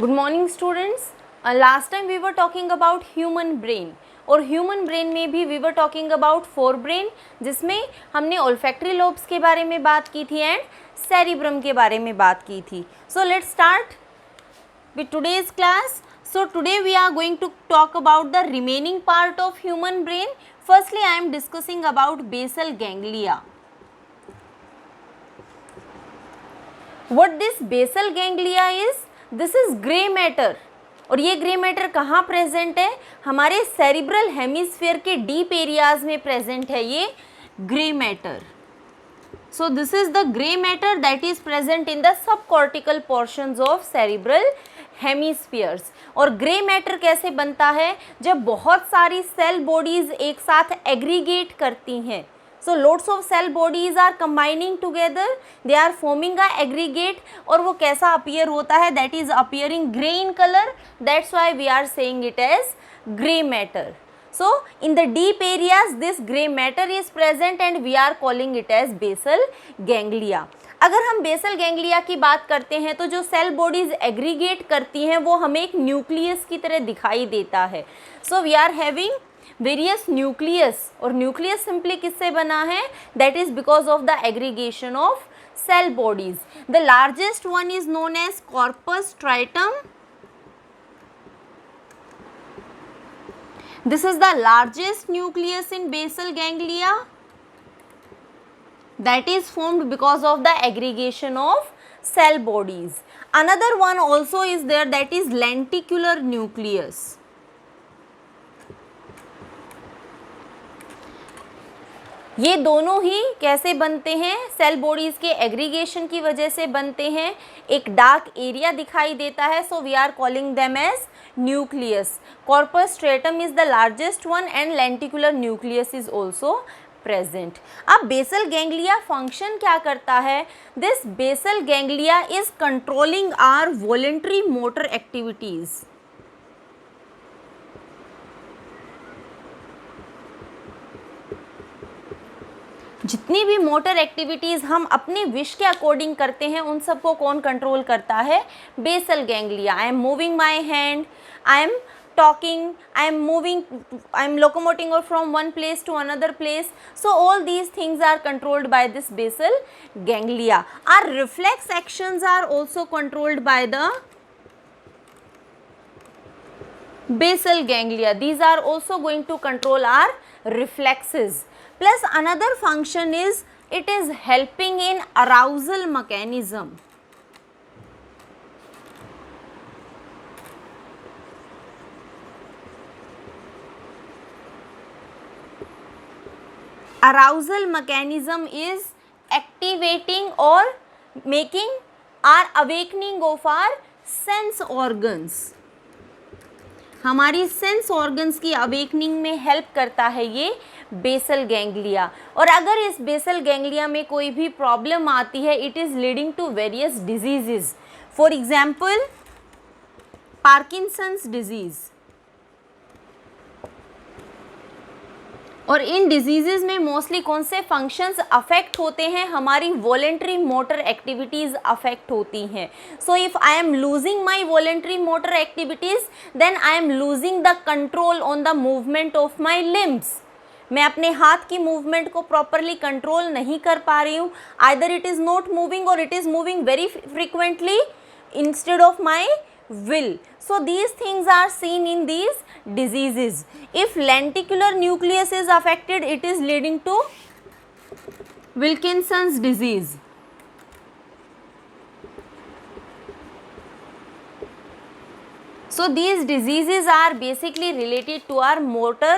Good morning students. Last time we were talking about human brain और human brain में भी we were talking about forebrain, जिसमें हमने olfactory lobes के बारे में बात की थी एंड सेरिब्रम के बारे में बात की थी। So let's start with today's class. So today we are going to talk about the remaining part of human brain. Firstly, I am discussing about basal ganglia. What this basal ganglia is? This is grey matter. और ये grey matter कहाँ present है? हमारे cerebral hemisphere के deep areas में present है ये grey matter. So this is the gray matter that is present in the subcortical portions of cerebral hemispheres. और ग्रे मैटर कैसे बनता है? जब बहुत सारी सेल बॉडीज एक साथ एग्रीगेट करती हैं. So lots of cell bodies are combining together, they are forming a aggregate. और वो कैसा अपीयर होता है? That is appearing grey in color. That's why we are saying it as gray matter. So in the deep areas this gray matter is present and we are calling it as basal ganglia. अगर हम basal ganglia की बात करते हैं तो जो cell bodies aggregate करती हैं वो हमें एक न्यूक्लियस की तरह दिखाई देता है. So we are having various nucleus और न्यूक्लियस सिंपली किससे बना है? That is because of the aggregation of cell bodies. The largest one is known as corpus striatum. This is the largest nucleus in basal ganglia that is formed because of the aggregation of cell bodies. Another one also is there, that is lenticular nucleus. ये दोनों ही कैसे बनते हैं? Cell bodies के aggregation की वजह से बनते हैं. एक डार्क एरिया दिखाई देता है, so we are calling them as nucleus. Corpus striatum is the largest one and lenticular nucleus is also present. अब बेसल गैंग्लिया फंक्शन क्या करता है? This basal ganglia is controlling our voluntary motor activities. जितनी भी motor activities हम अपने wish के according करते हैं उन सबको कौन कंट्रोल करता है? Basal ganglia. I am moving my hand, I am talking, I am moving, I am locomoting from one place to another place. So all these things are controlled by this basal ganglia. Are reflex actions are also controlled by the basal ganglia. These are also going to control our reflexes. Plus another function is it is helping in arousal mechanism. Arousal mechanism is activating or making our awakening of our sense organs. हमारी sense organs की awakening में help करता है ये basal ganglia. और अगर इस basal ganglia में कोई भी प्रॉब्लम आती है, it is leading to various diseases. For example Parkinson's disease. और इन डिजीजेज में मोस्टली कौन से फंक्शंस अफेक्ट होते हैं? हमारी वॉलेंट्री मोटर एक्टिविटीज़ अफेक्ट होती हैं. So if I am losing my voluntary motor activities then I am losing the control on the movement of my limbs. मैं अपने हाथ की मूवमेंट को प्रॉपरली कंट्रोल नहीं कर पा रही हूँ. Either it is not moving और it is moving very frequently instead of my will. So these things are seen in these diseases. If lenticular nucleus is affected, it is leading to Wilkinson's disease. So these diseases are basically related to our motor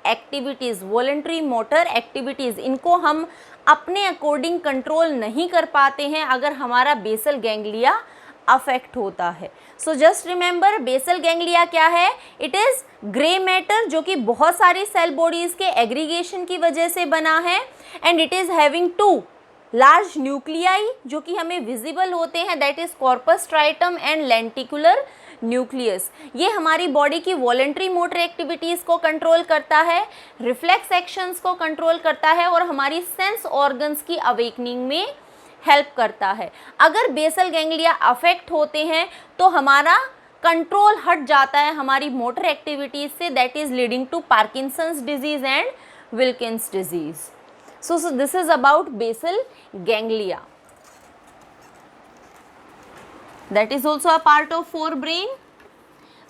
activities, voluntary motor activities. इनको हम अपने according control नहीं कर पाते हैं अगर हमारा basal ganglia affect होता है. So just remember basal ganglia क्या है? इट इज़ ग्रे मैटर जो कि बहुत सारी सेल बॉडीज़ के एग्रीगेशन की वजह से बना है and it is having two large nuclei जो कि हमें विजिबल होते हैं, that is corpus striatum and lenticular nucleus. ये हमारी बॉडी की वॉलेंट्री मोटर एक्टिविटीज़ को कंट्रोल करता है, रिफ्लेक्स एक्शंस को कंट्रोल करता है और हमारी सेंस ऑर्गन्स की अवेकनिंग में हेल्प करता है। अगर बेसल गैंग्लिया अफेक्ट होते हैं तो हमारा कंट्रोल हट जाता है हमारी मोटर एक्टिविटीज से, that is leading to Parkinson's disease and Wilkins disease. So this is about basal ganglia. That is also a part of forebrain.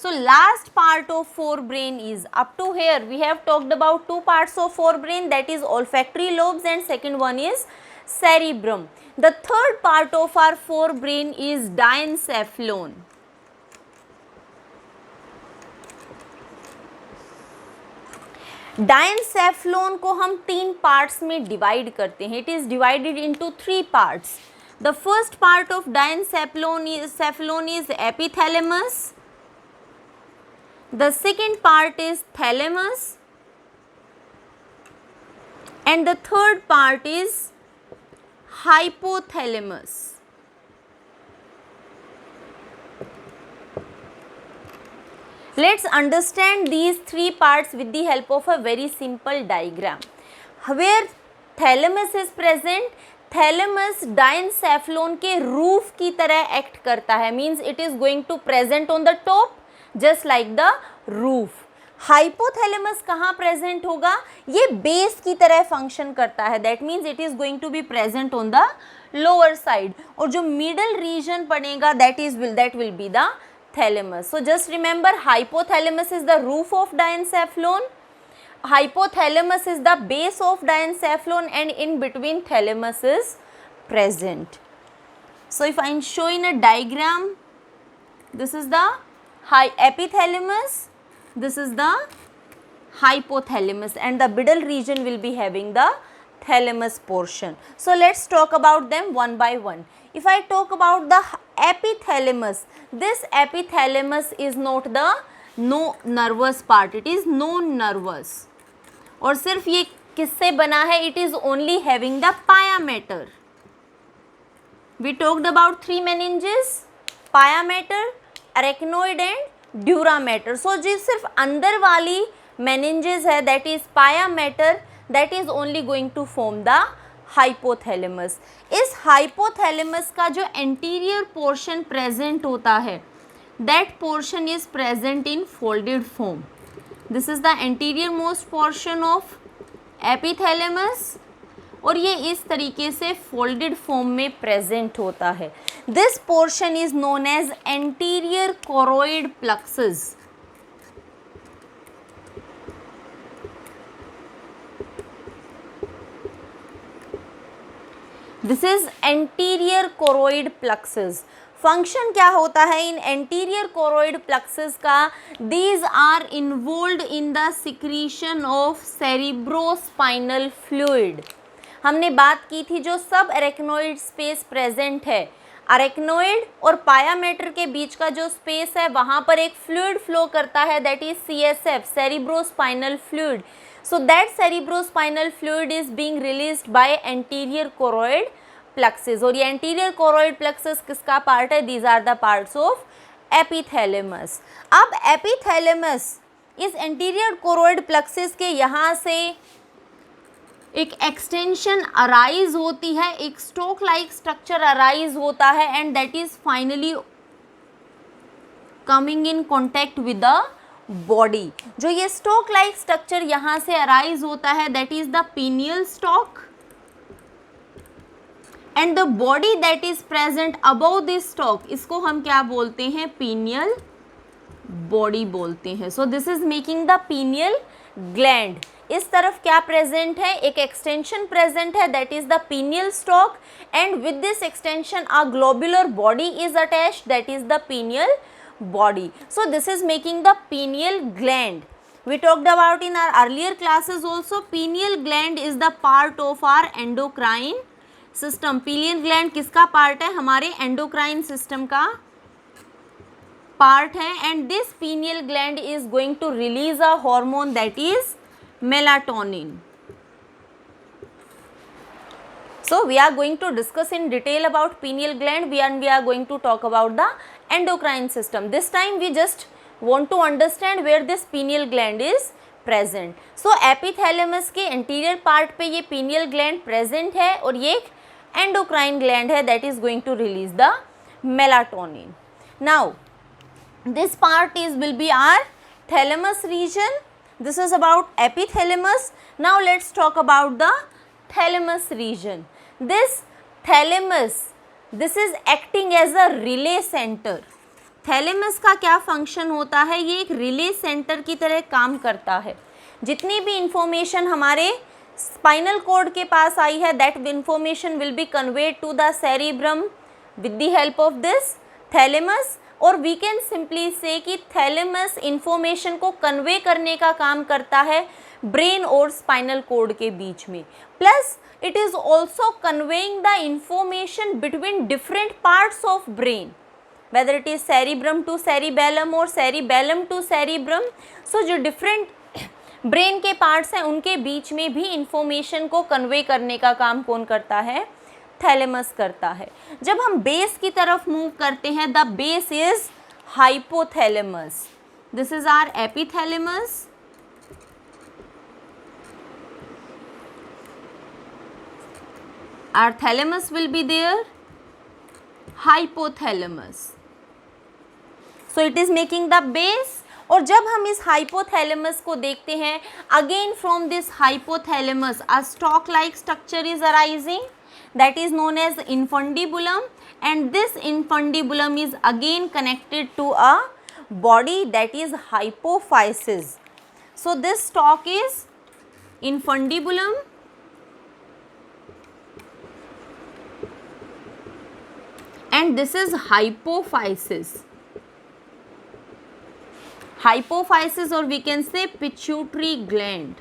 So last part of forebrain is, up to here we have talked about two parts of forebrain, that is olfactory lobes and second one is cerebrum. The third part of our forebrain is diencephalon. Diencephalon को हम 3 parts में divide करते हैं. It is divided into 3 parts. The first part of diencephalon is epithalamus. The second part is thalamus and the third part is hypothalamus. Let's understand these 3 parts with the help of a very simple diagram. Where thalamus is present, thalamus diencephalon के roof की तरह act करता है, means it is going to present on the top just like the roof. Hypothalamus कहाँ present होगा? ये base की तरह फंक्शन करता है, that means it is going to be present on the lower side. और जो मिडल रीजन पड़ेगा that will be the thalamus. So just remember, hypothalamus is the roof of diencephalon, hypothalamus is the base of diencephalon, and in between thalamus is present. So if I show in a diagram, this is the epithalamus, this is the hypothalamus, and the middle region will be having the thalamus portion. So let's talk about them one by one. If I talk about the epithalamus, this epithalamus is not the no nervous part, it is non-nervous. और सिर्फ ये किससे बना है? It is only having the pia mater. We talked about 3 meninges, pia mater, arachnoid and dura mater. So जो सिर्फ अंदर वाली meninges है, that is pia mater, that is only going to form the hypothalamus. इस hypothalamus का जो anterior portion present होता है, that portion is present in folded form. This is the anterior most portion of epithalamus और ये इस तरीके से फोल्डेड फॉर्म में प्रेजेंट होता है. This portion is known as anterior choroid plexus. This is anterior choroid plexus. Function क्या होता है इन एंटीरियर कोरोइड प्लक्सस का? These are involved in the secretion of cerebrospinal fluid. हमने बात की थी जो सब अरेक्नोइड स्पेस प्रेजेंट है, अरेक्नोइड और पाया मेटर के बीच का जो स्पेस है वहाँ पर एक फ्लूइड फ्लो करता है, that is CSF, cerebrospinal fluid. So that cerebrospinal fluid is being released by anterior choroid plexus. और ये anterior choroid plexus किसका पार्ट है? These are the parts of epithalamus. अब epithalamus इस anterior choroid plexus के यहाँ से एक एक्सटेंशन अराइज होती है, एक स्टोक लाइक स्ट्रक्चर अराइज होता है, and that is finally coming in contact with the body. जो ये स्टोक लाइक स्ट्रक्चर यहाँ से अराइज होता है, that is the pineal stock, and the body that is present above this stock, इसको हम क्या बोलते हैं? पीनियल बॉडी बोलते हैं. So this is making the pineal gland. इस तरफ क्या प्रेजेंट है? एक एक्सटेंशन प्रेजेंट है, that is the pineal stock, and with this extension a globular body is attached, that is the pineal body. So this is making the pineal gland. We talked about in our earlier classes also, pineal gland is the part of our endocrine system. pineal gland किसका part है? हमारे endocrine system का part है, and this pineal gland is going to release a hormone that is melatonin. So we are going to discuss in detail about pineal gland, and we are going to talk about the endocrine system. This time we just want to understand where this pineal gland is present. So epithalamus के anterior part पे ये pineal gland present है और ये एक endocrine gland है that is going to release the melatonin. Now This part will be our thalamus region. This is about epithalamus. Now let's talk about the thalamus region. This thalamus, this is acting as a relay center. Thalamus का क्या function होता है? ये एक relay centre की तरह काम करता है. जितनी भी इंफॉर्मेशन हमारे स्पाइनल कॉर्ड के पास आई है, that information will be conveyed to the cerebrum with the help of this thalamus. और वी कैन सिंपली से कि थैलेमस इंफॉर्मेशन को कन्वे करने का काम करता है ब्रेन और स्पाइनल कॉर्ड के बीच में. Plus it is also conveying the information between different parts of brain, whether it is cerebrum to cerebellum or cerebellum to cerebrum. So जो डिफरेंट ब्रेन के पार्ट्स हैं उनके बीच में भी इंफॉर्मेशन को कन्वे करने का काम कौन करता है? थैलेमस करता है. जब हम बेस की तरफ मूव करते हैं, the base is hypothalamus. This is our epithalamus. Our thalamus will be there. Hypothalamus. So it is making the base. और जब हम इस हाइपोथैलेमस को देखते हैं, again from this hypothalamus a stock like structure is arising, that is known as infundibulum, and this infundibulum is again connected to a body that is hypophysis. So this stalk is infundibulum, and this is hypophysis. Hypophysis, or we can say pituitary gland.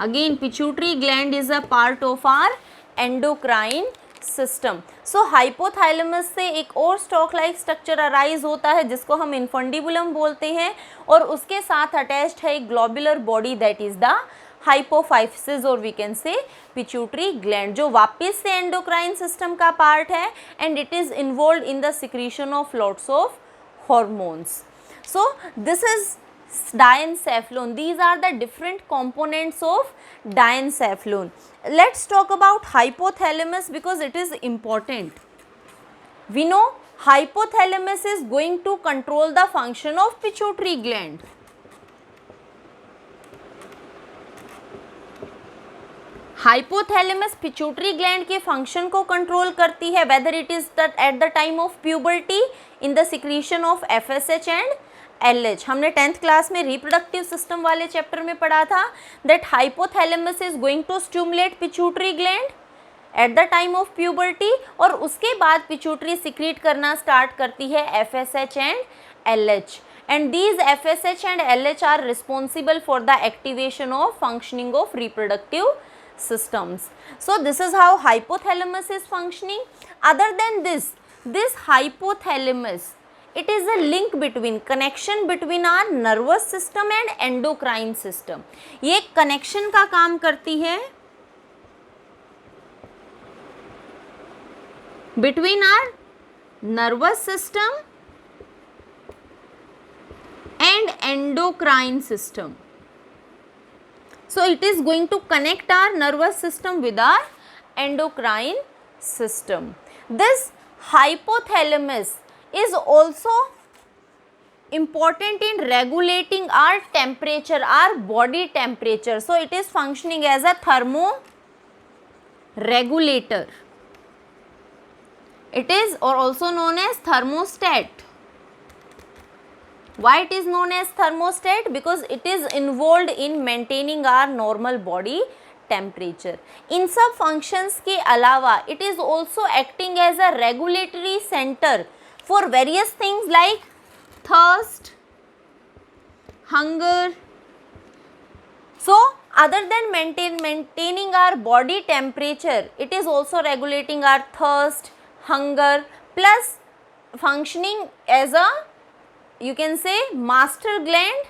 Again pituitary gland is a part of our endocrine system. So hypothalamus से एक और stock like structure arise होता है जिसको हम infundibulum बोलते हैं, और उसके साथ अटैच्ड है एक globular body that is the hypophysis, और we can say pituitary gland, जो वापस से एंडोक्राइन सिस्टम का पार्ट है, and it is involve in the secretion of lots of hormones. So this is diencephalon. These are the different components of diencephalon. Let's talk about hypothalamus because it is important. We know hypothalamus is going to control the function of pituitary gland. Hypothalamus pituitary gland के function को control करती है, whether it is eight the time of puberty in the secretion of FSH and LH. हमने 10th class में reproductive system वाले chapter में पढ़ा था that hypothalamus is going to stimulate pituitary gland at the time of puberty, और उसके बाद pituitary secrete करना स्टार्ट करती है FSH and LH, and these FSH and LH are responsible for the activation of functioning of reproductive systems. So this is how hypothalamus is functioning. Other than this hypothalamus, it is a link between, connection between our nervous system and endocrine system. ये connection का काम करती है between our nervous system and endocrine system. So it is going to connect our nervous system with our endocrine system. This hypothalamus is also important in regulating our temperature, our body temperature. So it is functioning as a thermoregulator. It is or also known as thermostat. Why it is known as thermostat? Because it is involved in maintaining our normal body temperature. इन सब functions के अलावा it is also acting as a regulatory center for various things like thirst, hunger. So other than maintaining our body temperature, it is also regulating our thirst, hunger, plus functioning as a, you can say, master gland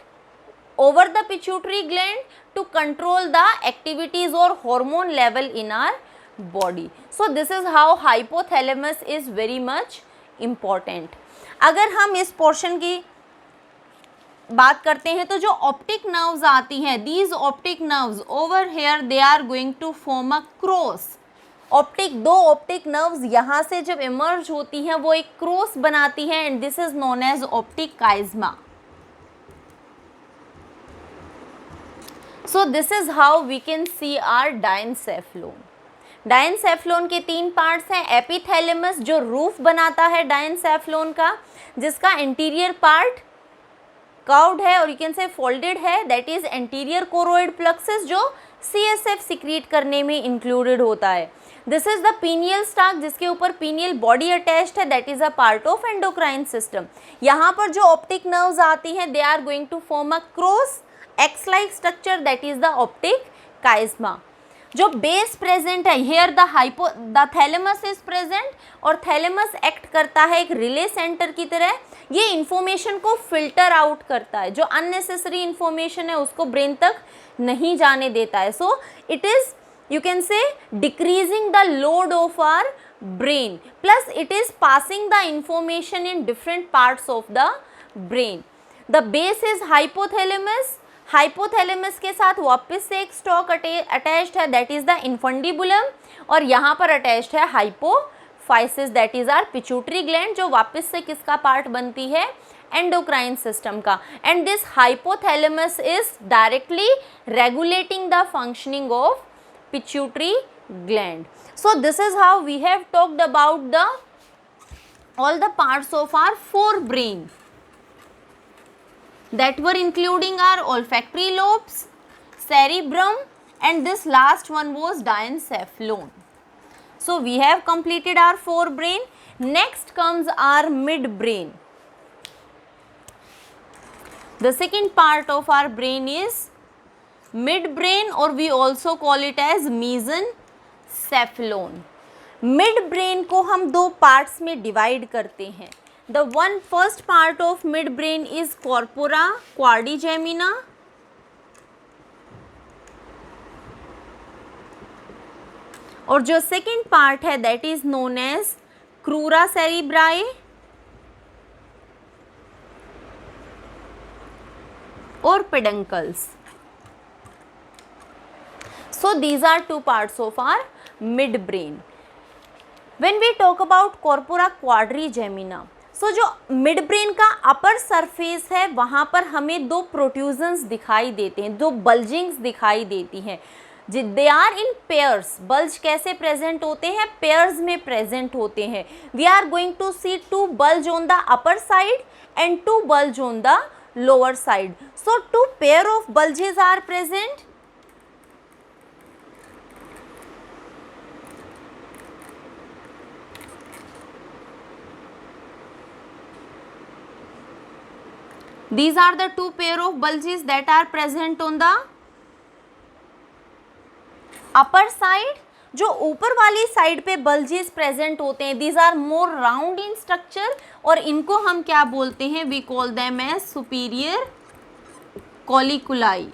over the pituitary gland to control the activities or hormone level in our body. So this is how hypothalamus is very much important. अगर हम इस portion की बात करते हैं तो जो optic nerves आती हैं, these optic nerves over here they are going to form a cross. Optic, दो ऑप्टिक नर्व्स यहाँ से जब इमर्ज होती हैं वो एक क्रॉस बनाती हैं and this is known as optic chiasma. So this is how we can see our diencephalon. Diencephalon के तीन पार्ट्स हैं. एपिथैलेमस जो रूफ बनाता है डायनसेफ्लोन का, जिसका इंटीरियर पार्ट कर्व्ड है और यू कैन से फोल्डेड है, that is anterior choroid plexus जो CSF सिक्रीट करने में इंक्लूडेड होता है. This is the pineal stalk जिसके ऊपर पीनियल बॉडी अटैच्ड है, that is a part of endocrine system. यहाँ पर जो ऑप्टिक नर्व्स आती हैं they are going to form a cross X-like structure that is the optic chiasma. जो base present है, here the thalamus is present और thalamus act करता है एक रिले सेंटर की तरह. ये इंफॉर्मेशन को फिल्टर आउट करता है, जो अननेसेसरी इंफॉर्मेशन है उसको ब्रेन तक नहीं जाने देता है. So it is, you can say, decreasing the load of our brain, plus it is passing the information in different parts of the brain. The base is hypothalamus. Hypothalamus के साथ वापस से एक स्टॉक अटैच्ड है, that is the infundibulum, और यहाँ पर attached है hypophysis, that is our pituitary gland, जो वापस से किसका पार्ट बनती है, एंडोक्राइन सिस्टम का. And this hypothalamus is directly regulating the functioning of pituitary gland. So this is how we have talked about the all the parts of our forebrain that were including our olfactory lobes, cerebrum, and this last one was diencephalon. So we have completed our forebrain. Next comes our midbrain. The second part of our brain is midbrain, or we also call it as mesencephalon. Midbrain को हम दो parts में divide करते हैं. The one first part of midbrain is corpora quadrigemina, और जो second part है that is known as crura cerebri और peduncles. So these are two parts of our midbrain. When we talk about corpora quadrigemina, सो जो mid brain का upper surface है वहाँ पर हमें दो प्रोट्रूजन्स दिखाई देते हैं, दो बल्जिंग्स दिखाई देती हैं. They are in pairs. Bulge कैसे प्रेजेंट होते हैं, पेयर्स में प्रेजेंट होते हैं. We are going to see two bulge on the upper side and two bulge on the lower side. So two pair of bulges are present. These are the two pair of bulges that are present on the upper side. जो ऊपर वाली side पे bulges present होते हैं, these are more round in structure, और इनको हम क्या बोलते हैं, we call them as superior colliculi.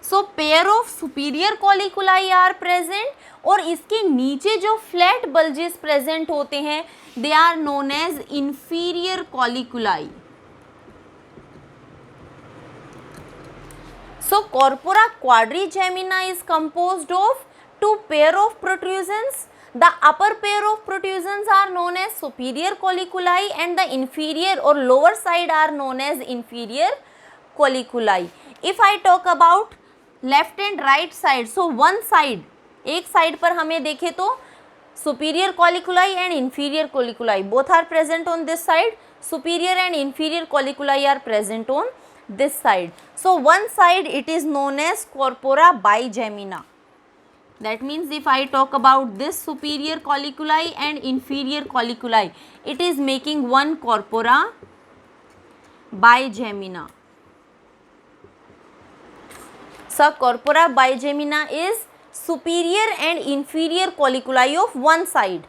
So pair of superior colliculi are present, और इसके नीचे जो flat bulges present होते हैं they are known as inferior colliculi. So corpora quadrigemina is composed of two pair of protrusions. The upper pair of protrusions are known as superior colliculi and the inferior or lower side are known as inferior colliculi. If I talk about left and right side, so one side, एक side पर हमें देखें तो superior colliculi and inferior colliculi both are present on this side. Superior and inferior colliculi are present on this side. So one side it is known as corpora bigemina. That means if I talk about this superior colliculi and inferior colliculi, it is making one corpora bigemina. So corpora bigemina is superior and inferior colliculi of one side.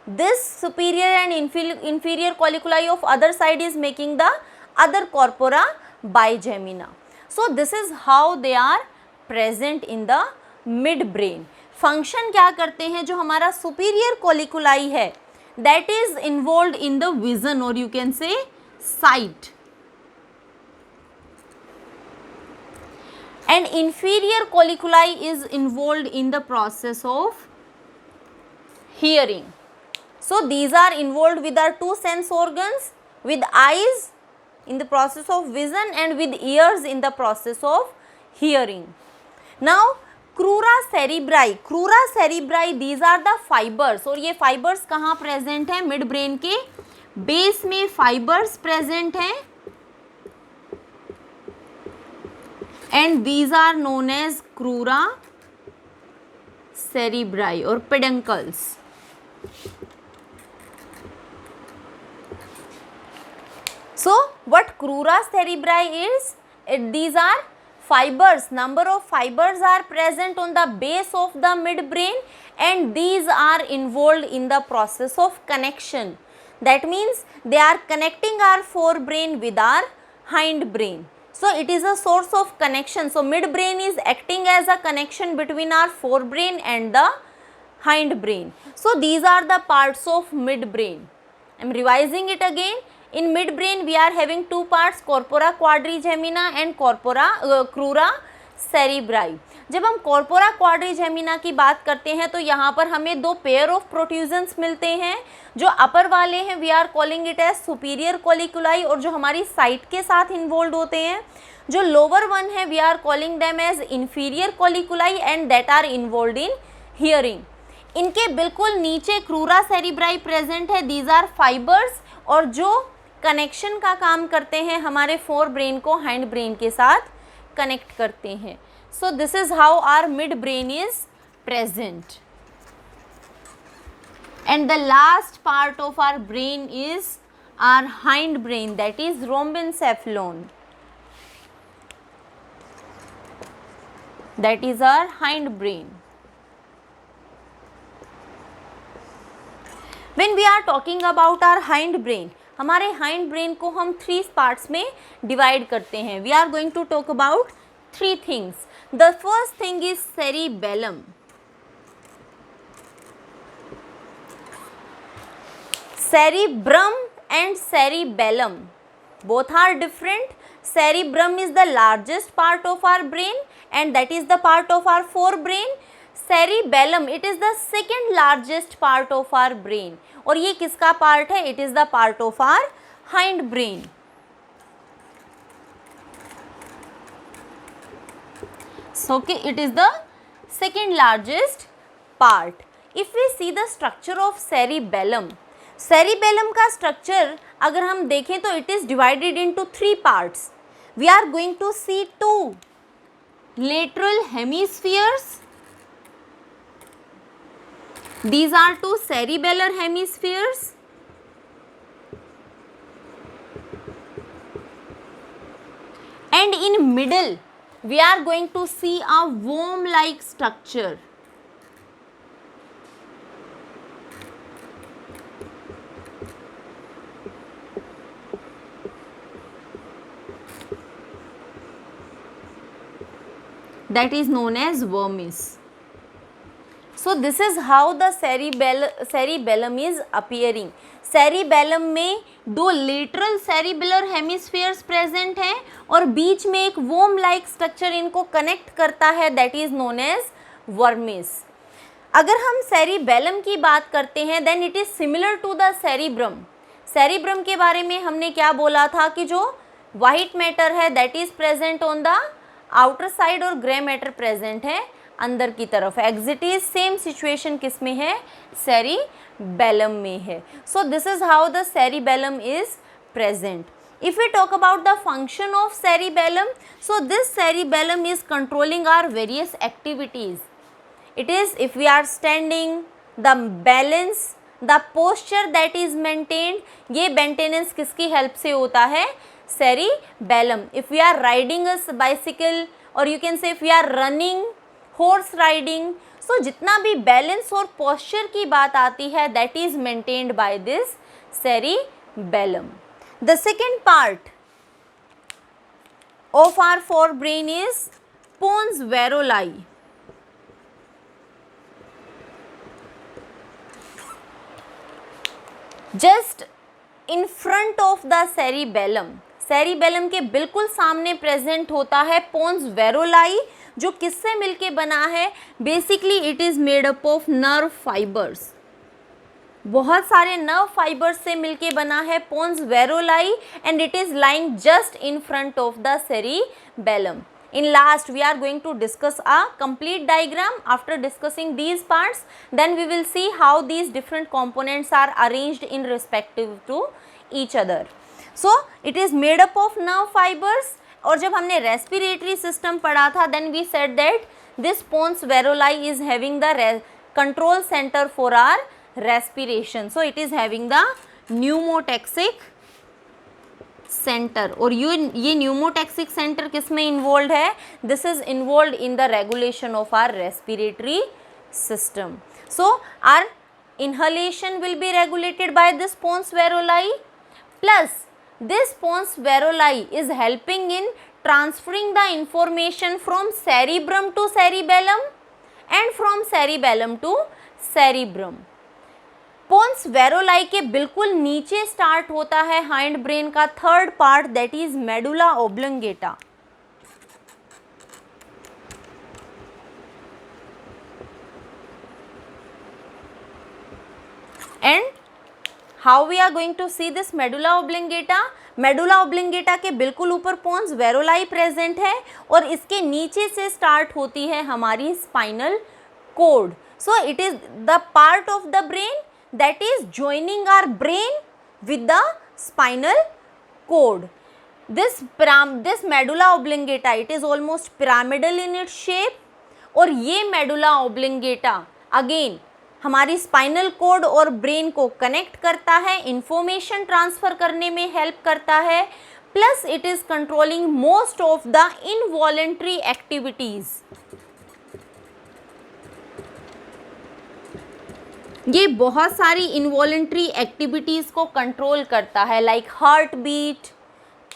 This superior and inferior colliculi of other side is making the other corpora bigemina. So this is how they are present in the midbrain. Function क्या करते हैं, जो हमारा superior colliculi है that is involved in the vision or you can say sight, and inferior colliculi is involved in the process of hearing. So these are involved with our two sense organs, with eyes in the process of vision and with ears in the process of hearing. Now crura cerebri, these are the fibers, और ये fibers कहाँ present है? Mid brain के base में fibers present हैं, and these are known as crura cerebri or peduncles. So what crura cerebri is? These are fibers, number of fibers are present on the base of the midbrain, and these are involved in the process of connection. That means they are connecting our forebrain with our hindbrain. So it is a source of connection. So midbrain is acting as a connection between our forebrain and the hindbrain. So these are the parts of midbrain. I am revising it again. In midbrain we are having two parts, corpora quadrigemina and crura cerebri. जब हम corpora quadrigemina की बात करते हैं तो यहाँ पर हमें दो पेयर ऑफ प्रोट्रूजन्स मिलते हैं. जो अपर वाले हैं we are calling it as superior colliculi और जो हमारी साइट के साथ इन्वॉल्व होते हैं. जो लोअर वन है we are calling them as inferior colliculi and that are involve in hearing. इनके बिल्कुल नीचे क्रूरा सेरिब्राई प्रेजेंट है. दीज आर फाइबर्स और जो कनेक्शन का काम करते हैं, हमारे फोर ब्रेन को हैंड ब्रेन के साथ कनेक्ट करते हैं. So this is how our midbrain is present. And the last part of our brain is our hindbrain, that is rhombencephalon. That is our hind brain. When we are talking about our hind brain, हमारे hind brain को हम 3 parts में divide करते हैं. We are going to talk about 3 things. The first thing is cerebellum. Cerebrum and cerebellum both are different. Cerebrum is the largest part of our brain and that is the part of our forebrain. Cerebellum, it is the second largest part of our brain. और ये किसका part है? It is the part of our hind brain. So it is the second largest part. If we see the structure of cerebellum, cerebellum का structure अगर हम देखें तो it is divided into 3 parts. We are going to see 2 lateral hemispheres. These are 2 cerebellar hemispheres. And in middle, we are going to see a worm-like structure. That is known as vermis. So this is how the cerebellum is appearing. Cerebellum में 2 lateral cerebellar hemispheres present हैं और बीच में एक worm like structure इनको connect करता है, that is known as vermis. अगर हम cerebellum की बात करते हैं then it is similar to the cerebrum. Cerebrum के बारे में हमने क्या बोला था कि जो white matter है that is present on the outer side और grey matter present है अंदर की तरफ. एग्जिट इज सेम सिचुएशन किस में है? सेरिबेलम में है. So this is how the cerebellum is present. If we talk about the function of cerebellum, so this cerebellum is controlling our various activities. It is if we are standing, the balance, the posture that is maintained, ये maintenance किसकी help से होता है? Cerebellum. If we are riding a bicycle और you can say if we are running, horse riding, so जितना भी balance और posture की बात आती है that is maintained by this cerebellum. The second part of our forebrain is pons varolii. Just in front of the cerebellum, cerebellum के बिल्कुल सामने प्रेजेंट होता है पोन्स वेरोलाई, जो किससे मिलके बना है? Basically it is made up of nerve fibres. बहुत सारे नर्व फाइबर्स से मिलके बना है pons varolii and it is lying just in front of the cerebellum. In last we are going to discuss a complete diagram. After discussing these parts, then we will see how these different components are arranged in respective to each other. So it is made up of nerve fibers. और जब हमने respiratory system पढ़ा था, then we said that this pons varoli is having the control center for our respiration. So it is having the pneumotaxic centre. और ये pneumotaxic centre किस में involve है? This is involve in the regulation of our respiratory system. So our inhalation will be regulated by this pons varoli, plus this pons varoli is helping in transferring the information from cerebrum to cerebellum and from cerebellum to cerebrum. Pons varolii के बिल्कुल नीचे start होता है hindbrain का third part, that is medulla oblongata. And how we are going to see this medulla oblongata? Medulla oblongata के बिल्कुल ऊपर पोन्स वेरोलाई present है और इसके नीचे से स्टार्ट होती है हमारी spinal code. So it is the part of the brain that is joining our brain with the spinal cord. This medulla oblongata, it is almost pyramidal in its shape. और ये medulla oblongata again हमारी spinal cord और brain को connect करता है, information transfer करने में help करता है, plus it is controlling most of the involuntary activities. ये बहुत सारी इनवॉलेंट्री एक्टिविटीज़ को कंट्रोल करता है, like heart beat,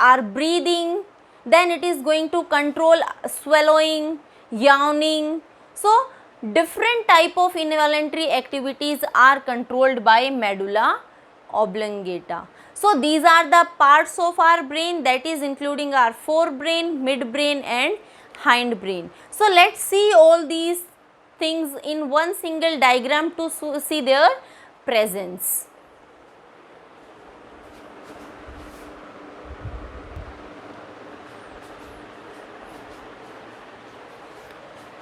our breathing, then it is going to control swallowing, yawning. So different type of involuntary activities are controlled by medulla oblongata. So these are the parts of our brain, that is including our forebrain, midbrain and hindbrain. So let's see all these things in one single diagram to see their presence.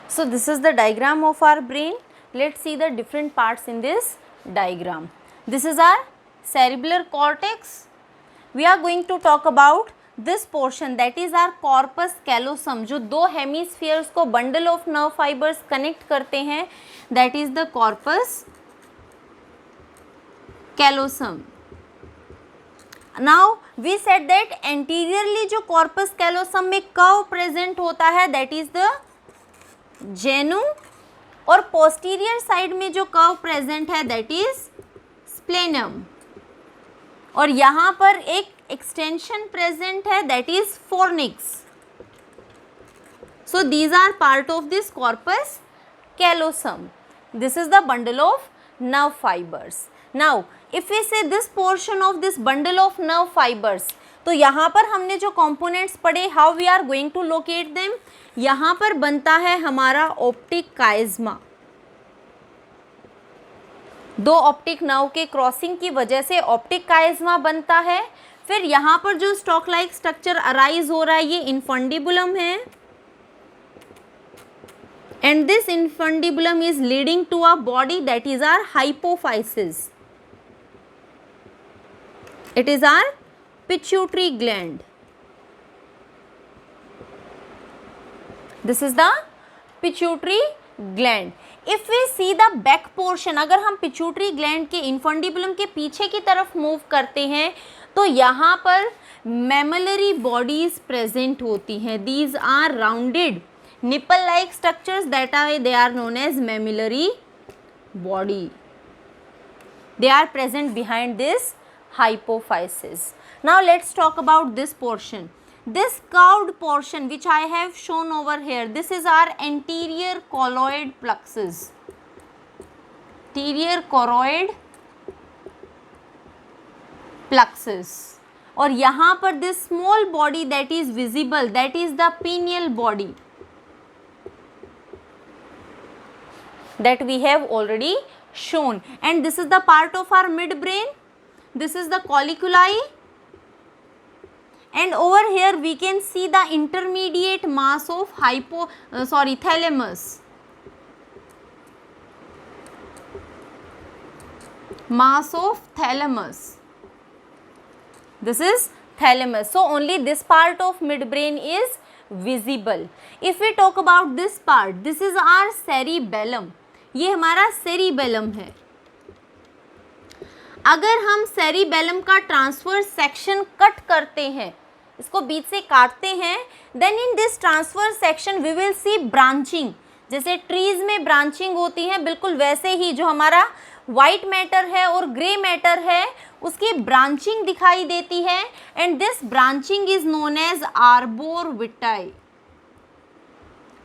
So this is the diagram of our brain. Let's see the different parts in this diagram. This is our cerebellar cortex. We are going to talk about this portion, that is our corpus callosum, जो दो हेमीस्फीयर्स को bundle of nerve fibres connect करते हैं, that is the corpus callosum. Now we said that anteriorly जो corpus callosum में curve present होता है, that is the जेनु, और पोस्टीरियर साइड में जो कर्व प्रेजेंट है, दैट इज स्प्लेनम, और यहाँ पर एक एक्सटेंशन प्रेजेंट है, that is fornix. So these are part of this corpus callosum. This is the bundle of nerve fibres. Now if we say this portion of this bundle of nerve fibres, तो यहाँ पर हमने जो components पढ़े, how we are going to locate them, यहाँ पर बनता है हमारा ऑप्टिक काइज्मा. दो ऑप्टिक नर्व के क्रॉसिंग की वजह से ऑप्टिक काइज्मा बनता है. फिर यहाँ पर जो स्टॉक लाइक स्ट्रक्चर अराइज हो रहा है, ये इन्फंडिबुलम है, and this infundibulum is leading to a body, that is our hypophysis. It is our pituitary gland. This is the pituitary gland. If we see the back portion, अगर हम pituitary gland के infundibulum के पीछे की तरफ move करते हैं, तो यहाँ पर mammillary bodies present होती हैं. These are rounded nipple like structures, that are they are known as mammillary body. They are present behind this hypophysis. Now let's talk about this portion. This curved portion which I have shown over here, this is our anterior colloid plexus. Anterior colloid plexus. और यहाँ पर this small body that is visible, that is the pineal body, that we have already shown, and this is the part of our midbrain. This is the colliculi, and over here we can see the intermediate mass of thalamus. Mass of thalamus. This is thalamus. So only this part of midbrain is visible. If we talk about this part, this is our cerebellum. ये हमारा cerebellum है. अगर हम cerebellum का transverse section cut करते हैं, इसको बीच से काटते हैं, then in this transverse section we will see branching. जैसे trees में branching होती है, बिल्कुल वैसे ही जो हमारा white matter है और grey matter है, उसकी branching दिखाई देती है, and this branching is known as arbor vitae.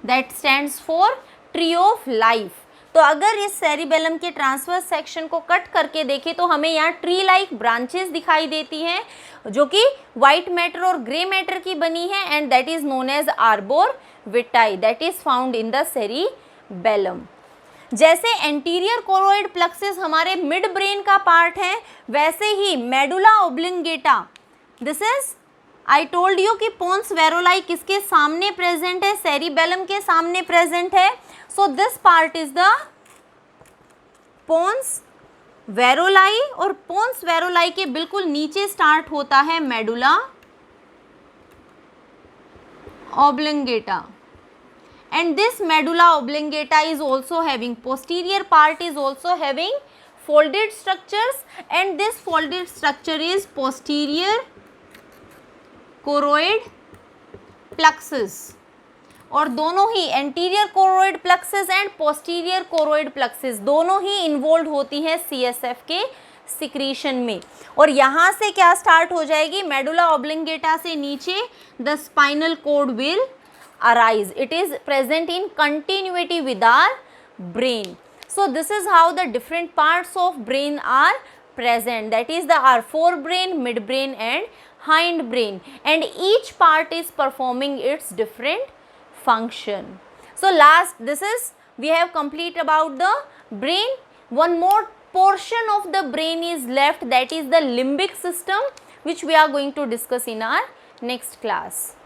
That stands for tree of life. तो अगर इस सेरिबेलम के ट्रांसवर्स सेक्शन को कट करके देखें तो हमें यहाँ ट्री लाइक ब्रांचेस दिखाई देती हैं जो कि वाइट मैटर और ग्रे मैटर की बनी है, and that is known as arbor vitae, that is found in the cerebellum. जैसे एंटीरियर कोरोइड प्लेक्सस हमारे मिड ब्रेन का पार्ट है, वैसे ही medulla oblongata, this is I told you कि पोन्स वेरोलाई किसके सामने प्रेजेंट है, सेरिबेलम के सामने प्रेजेंट है. So this part is the pons varolii, और पोन्स वेरोलाई के बिल्कुल नीचे स्टार्ट होता है medulla oblongata, and this medulla oblongata is also having, posterior part is also having folded structures, and this folded structure is posterior choroid plexus. और दोनों ही anterior choroid plexus and posterior choroid plexus दोनों ही involve होती हैं CSF के secretion में. और यहाँ से क्या स्टार्ट हो जाएगी, मेडुला ऑब्लिंगेटा से नीचे the spinal cord will arise. It is present in continuity with our brain. So this is how the different parts of brain are present, that is the our forebrain, midbrain and hindbrain, and each part is performing its different function. So last, this is we have complete about the brain. One more portion of the brain is left, that is the limbic system, which we are going to discuss in our next class.